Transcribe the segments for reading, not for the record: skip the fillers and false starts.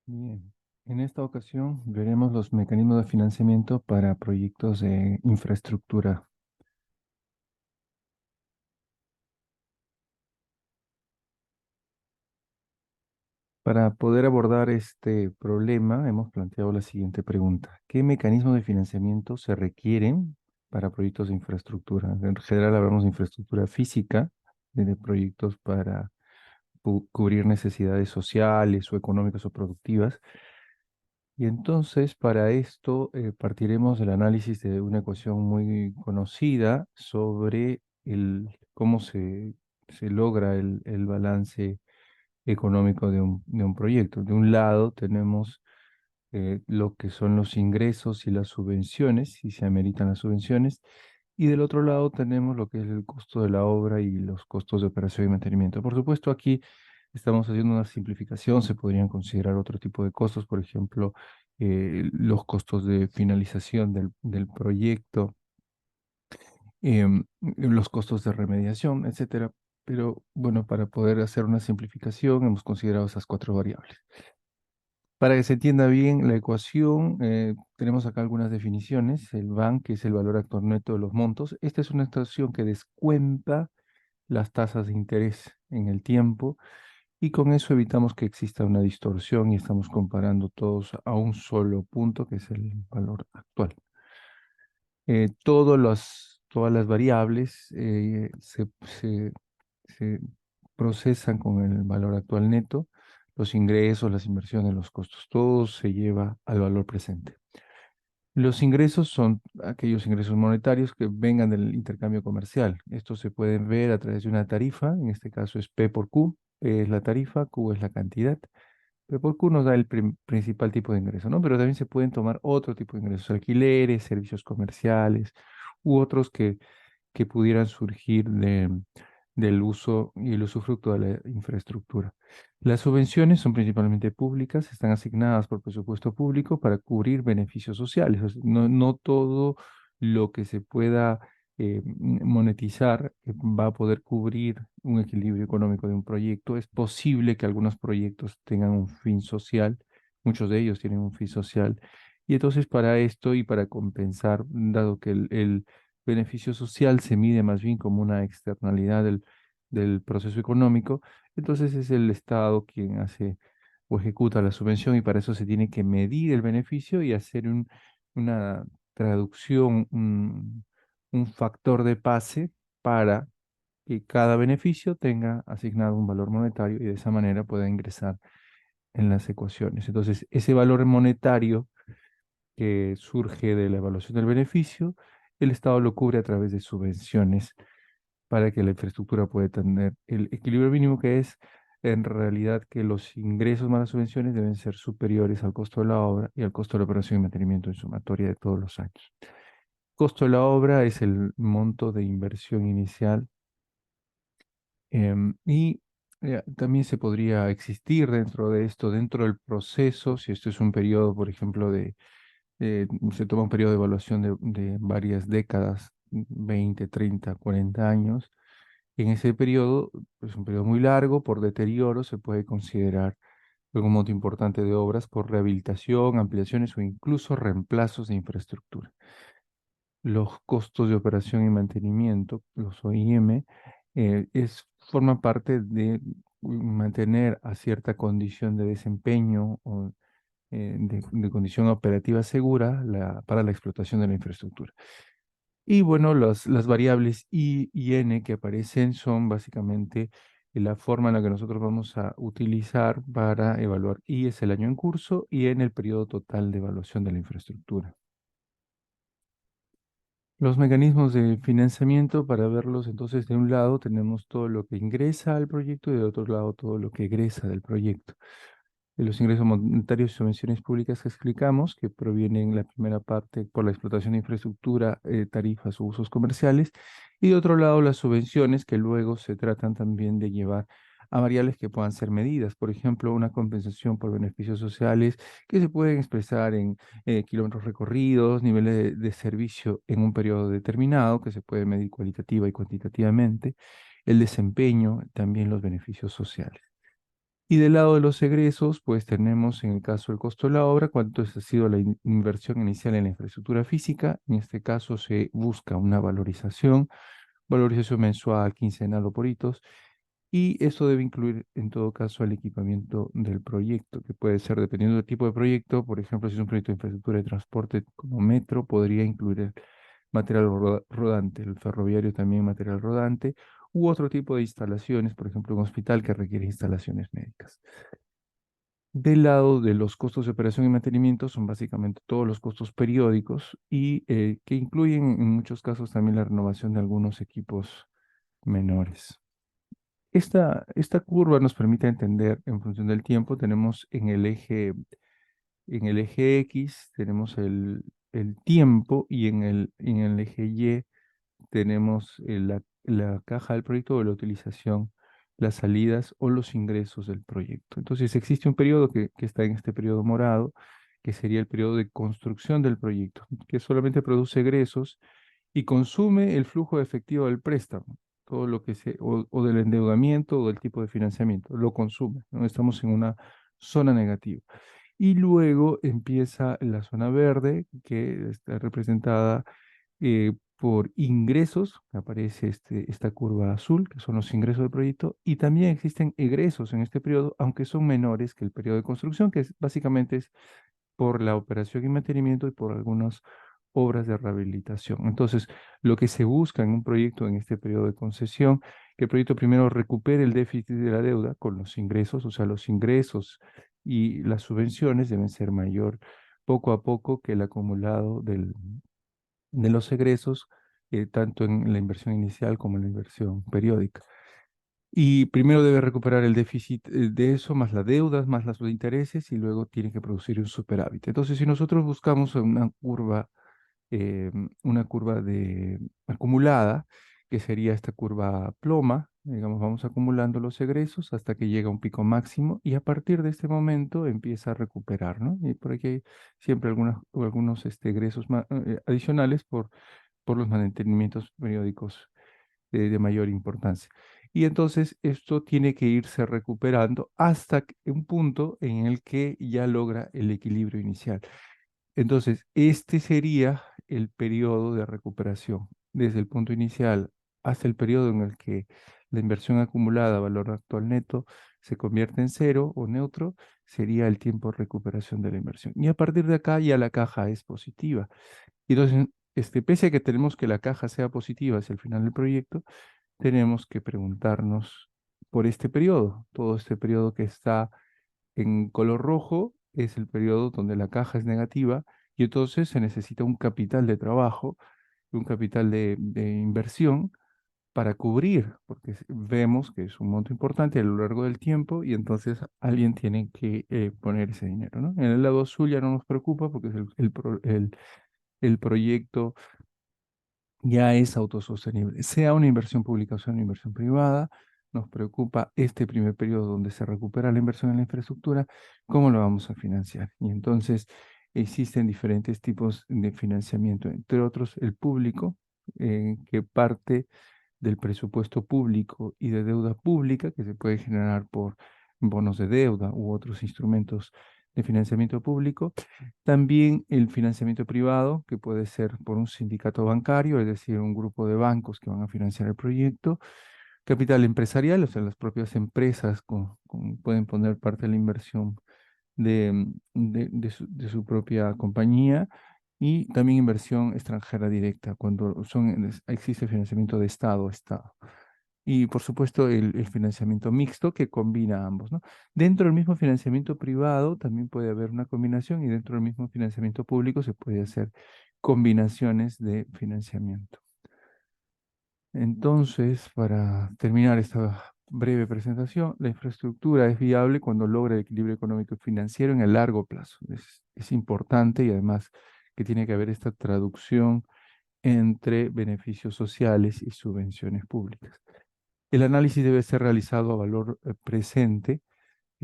Bien, en esta ocasión veremos los mecanismos de financiamiento para proyectos de infraestructura. Para poder abordar este problema, hemos planteado la siguiente pregunta. ¿Qué mecanismos de financiamiento se requieren para proyectos de infraestructura? En general hablamos de infraestructura física, de proyectos para cubrir necesidades sociales o económicas o productivas. Y entonces, para esto, partiremos del análisis de una ecuación muy conocida sobre cómo se logra el balance económico de un proyecto. De un lado tenemos lo que son los ingresos y las subvenciones, si se ameritan las subvenciones, y del otro lado tenemos lo que es el costo de la obra y los costos de operación y mantenimiento. Por supuesto, aquí estamos haciendo una simplificación, se podrían considerar otro tipo de costos, por ejemplo, los costos de finalización del proyecto, los costos de remediación, etcétera. Pero bueno, para poder hacer una simplificación, hemos considerado esas cuatro variables. Para que se entienda bien la ecuación, tenemos acá algunas definiciones. El VAN, que es el valor actual neto de los montos. Esta es una ecuación que descuenta las tasas de interés en el tiempo y con eso evitamos que exista una distorsión y estamos comparando todos a un solo punto, que es el valor actual. Todas las variables se procesan con el valor actual neto, los ingresos, las inversiones, los costos, todo se lleva al valor presente. Los ingresos son aquellos ingresos monetarios que vengan del intercambio comercial. Estos se pueden ver a través de una tarifa, en este caso es P por Q, P es la tarifa, Q es la cantidad. P por Q nos da el principal tipo de ingreso, ¿no? Pero también se pueden tomar otro tipo de ingresos, alquileres, servicios comerciales u otros que pudieran surgir del uso y el usufructo de la infraestructura. Las subvenciones son principalmente públicas, están asignadas por presupuesto público para cubrir beneficios sociales. O sea, no todo lo que se pueda monetizar va a poder cubrir un equilibrio económico de un proyecto. Es posible que algunos proyectos tengan un fin social, muchos de ellos tienen un fin social, y entonces para esto y para compensar, dado que el beneficio social se mide más bien como una externalidad del proceso económico, entonces es el Estado quien hace o ejecuta la subvención y para eso se tiene que medir el beneficio y hacer una traducción, un factor de pase para que cada beneficio tenga asignado un valor monetario y de esa manera pueda ingresar en las ecuaciones. Entonces, ese valor monetario que surge de la evaluación del beneficio, el Estado lo cubre a través de subvenciones para que la infraestructura pueda tener el equilibrio mínimo, que es en realidad que los ingresos más las subvenciones deben ser superiores al costo de la obra y al costo de la operación y mantenimiento en sumatoria de todos los años. Costo de la obra es el monto de inversión inicial, y también se podría existir dentro de esto, dentro del proceso, si esto es un periodo, por ejemplo, se toma un periodo de evaluación de varias décadas, 20, 30, 40 años. En ese periodo, es un periodo muy largo, por deterioro, se puede considerar un monto importante de obras por rehabilitación, ampliaciones o incluso reemplazos de infraestructura. Los costos de operación y mantenimiento, los OIM, forman parte de mantener a cierta condición de desempeño o de condición operativa segura para la explotación de la infraestructura. Y bueno, las variables I y N que aparecen son básicamente la forma en la que nosotros vamos a utilizar para evaluar. I es el año en curso y N el periodo total de evaluación de la infraestructura. Los mecanismos de financiamiento, para verlos entonces, de un lado tenemos todo lo que ingresa al proyecto y de otro lado todo lo que egresa del proyecto. De los ingresos monetarios y subvenciones públicas que explicamos, que provienen la primera parte por la explotación de infraestructura, tarifas o usos comerciales, y de otro lado las subvenciones que luego se tratan también de llevar a variables que puedan ser medidas, por ejemplo, una compensación por beneficios sociales que se pueden expresar en kilómetros recorridos, niveles de servicio en un periodo determinado, que se puede medir cualitativa y cuantitativamente, el desempeño, también los beneficios sociales. Y del lado de los egresos, pues tenemos en el caso del costo de la obra, cuánto ha sido la inversión inicial en la infraestructura física. En este caso se busca una valorización mensual, quincenal o por hitos, y esto debe incluir en todo caso el equipamiento del proyecto, que puede ser dependiendo del tipo de proyecto. Por ejemplo, si es un proyecto de infraestructura de transporte como metro, podría incluir el material rodante, el ferroviario también material rodante, u otro tipo de instalaciones, por ejemplo, un hospital que requiere instalaciones médicas. Del lado de los costos de operación y mantenimiento son básicamente todos los costos periódicos y que incluyen en muchos casos también la renovación de algunos equipos menores. Esta curva nos permite entender en función del tiempo. Tenemos en el eje X tenemos el tiempo y en el eje Y tenemos la caja del proyecto o la utilización, las salidas o los ingresos del proyecto. Entonces existe un periodo que está en este periodo morado, que sería el periodo de construcción del proyecto, que solamente produce egresos y consume el flujo efectivo del préstamo, todo lo que o del endeudamiento o del tipo de financiamiento, lo consume, ¿no? Estamos en una zona negativa. Y luego empieza la zona verde, que está representada por ingresos, aparece esta curva azul, que son los ingresos del proyecto, y también existen egresos en este periodo, aunque son menores que el periodo de construcción, que básicamente es por la operación y mantenimiento y por algunas obras de rehabilitación. Entonces, lo que se busca en un proyecto en este periodo de concesión, que el proyecto primero recupere el déficit de la deuda con los ingresos, o sea, los ingresos y las subvenciones deben ser mayor poco a poco que el acumulado de los egresos, tanto en la inversión inicial como en la inversión periódica. Y primero debe recuperar el déficit de eso, más las deudas, más los intereses, y luego tiene que producir un superávit. Entonces, si nosotros buscamos una curva de acumulada, que sería esta curva ploma, digamos, vamos acumulando los egresos hasta que llega a un pico máximo y a partir de este momento empieza a recuperar, ¿no? Y por aquí hay siempre algunos egresos adicionales por los mantenimientos periódicos de mayor importancia. Y entonces esto tiene que irse recuperando hasta un punto en el que ya logra el equilibrio inicial. Entonces, este sería el periodo de recuperación, desde el punto inicial hasta el periodo en el que la inversión acumulada, valor actual neto, se convierte en cero o neutro, sería el tiempo de recuperación de la inversión. Y a partir de acá ya la caja es positiva. Y entonces, pese a que tenemos que la caja sea positiva hacia el final del proyecto, tenemos que preguntarnos por este periodo. Todo este periodo que está en color rojo es el periodo donde la caja es negativa y entonces se necesita un capital de trabajo, un capital de inversión para cubrir, porque vemos que es un monto importante a lo largo del tiempo y entonces alguien tiene que poner ese dinero, ¿no? En el lado azul ya no nos preocupa porque es el proyecto ya es autosostenible, sea una inversión pública o sea una inversión privada. Nos preocupa este primer periodo donde se recupera la inversión en la infraestructura, cómo lo vamos a financiar. Y entonces existen diferentes tipos de financiamiento, entre otros el público, que parte del presupuesto público y de deuda pública, que se puede generar por bonos de deuda u otros instrumentos de financiamiento público. También el financiamiento privado, que puede ser por un sindicato bancario, es decir, un grupo de bancos que van a financiar el proyecto. Capital empresarial, o sea, las propias empresas pueden poner parte de la inversión de su propia compañía. Y también inversión extranjera directa, cuando existe financiamiento de Estado a Estado. Y por supuesto el financiamiento mixto que combina ambos, ¿no? Dentro del mismo financiamiento privado también puede haber una combinación y dentro del mismo financiamiento público se puede hacer combinaciones de financiamiento. Entonces, para terminar esta breve presentación, la infraestructura es viable cuando logra el equilibrio económico y financiero en el largo plazo. Es importante y además que tiene que haber esta traducción entre beneficios sociales y subvenciones públicas. El análisis debe ser realizado a valor presente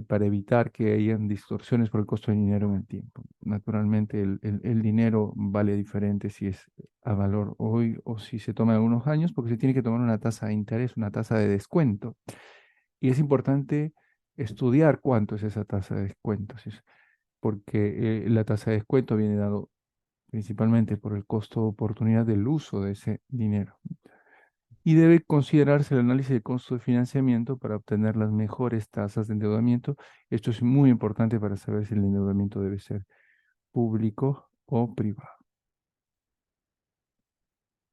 para evitar que hayan distorsiones por el costo del dinero en el tiempo. Naturalmente, el dinero vale diferente si es a valor hoy o si se toma en algunos años, porque se tiene que tomar una tasa de interés, una tasa de descuento. Y es importante estudiar cuánto es esa tasa de descuento, porque la tasa de descuento viene dado principalmente por el costo de oportunidad del uso de ese dinero. Y debe considerarse el análisis de costo de financiamiento para obtener las mejores tasas de endeudamiento. Esto es muy importante para saber si el endeudamiento debe ser público o privado.